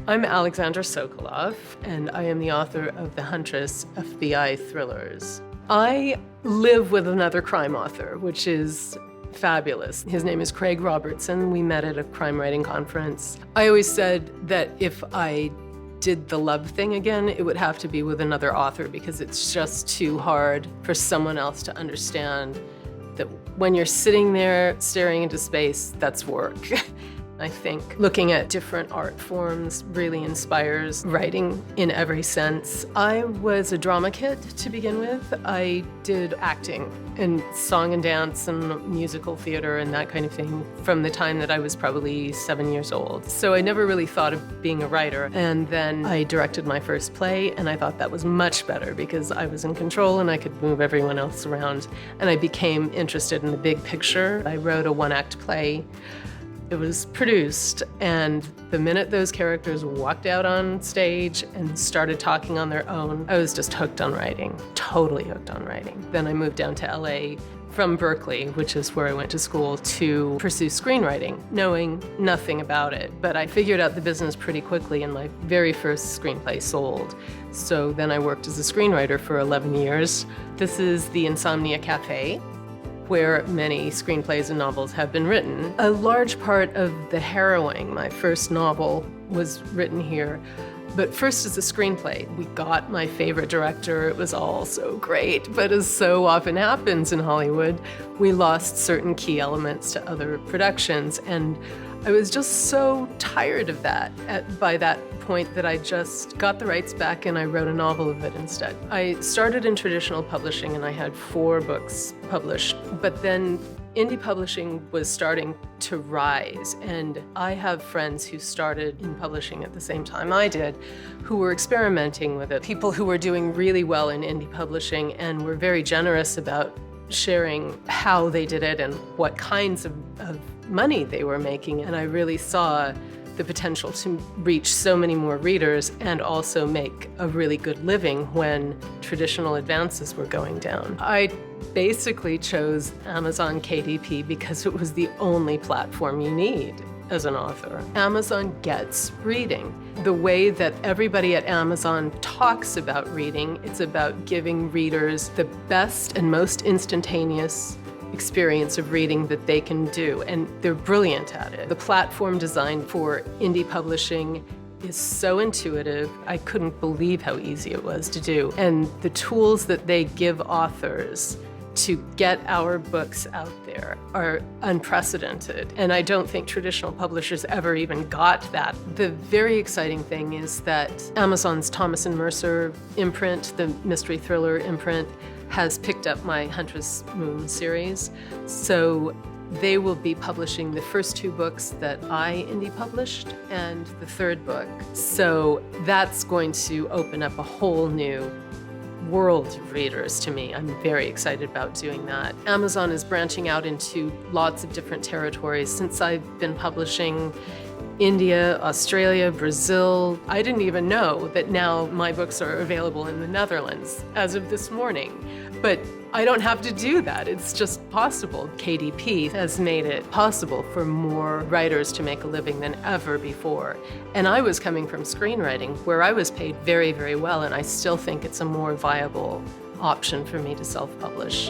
I'm Alexandra Sokoloff, and I am the author of the Huntress FBI thrillers. I live with another crime author, which is fabulous. His name is Craig Robertson. We met at a crime writing conference. I always said that if I did the love thing again, it would have to be with another author because it's just too hard for someone else to understand that when you're sitting there staring into space, that's work. I think looking at different art forms really inspires writing in every sense. I was a drama kid to begin with. I did acting and song and dance and musical theater and that kind of thing from the time that I was probably 7 years old. So I never really thought of being a writer. And then I directed my first play, and I thought that was much better because I was in control and I could move everyone else around. And I became interested in the big picture. I wrote a one-act play. It was produced, and the minute those characters walked out on stage and started talking on their own, I was just hooked on writing, totally hooked on writing. Then I moved down to LA from Berkeley, which is where I went to school, to pursue screenwriting, knowing nothing about it. But I figured out the business pretty quickly, and my very first screenplay sold. So then I worked as a screenwriter for 11 years. This is the Insomnia Cafe, where many screenplays and novels have been written. A large part of the harrowing, my first novel, was written here. But first as a screenplay. We got my favorite director. It was all so great, but as so often happens in Hollywood, we lost certain key elements to other productions, and I was just so tired of that by that point that I just got the rights back and I wrote a novel of it instead. I started in traditional publishing and I had 4 books published, but then indie publishing was starting to rise, and I have friends who started in publishing at the same time I did, who were experimenting with it. People who were doing really well in indie publishing and were very generous about sharing how they did it and what kinds of money they were making, and I really saw the potential to reach so many more readers and also make a really good living when traditional advances were going down. I basically chose Amazon KDP because it was the only platform you need as an author. Amazon gets reading. The way that everybody at Amazon talks about reading, it's about giving readers the best and most instantaneous experience of reading that they can do, and they're brilliant at it. The platform designed for indie publishing is so intuitive. I couldn't believe how easy it was to do. And the tools that they give authors to get our books out there are unprecedented. And I don't think traditional publishers ever even got that. The very exciting thing is that Amazon's Thomas and Mercer imprint, the mystery thriller imprint, has picked up my Huntress Moon series. So they will be publishing the first 2 books that I indie published and the 3rd book. So that's going to open up a whole new world of readers to me. I'm very excited about doing that. Amazon is branching out into lots of different territories. Since I've been publishing India, Australia, Brazil. I didn't even know that now my books are available in the Netherlands as of this morning. But I don't have to do that. It's just possible. KDP has made it possible for more writers to make a living than ever before. And I was coming from screenwriting, where I was paid very, very well, and I still think it's a more viable option for me to self-publish.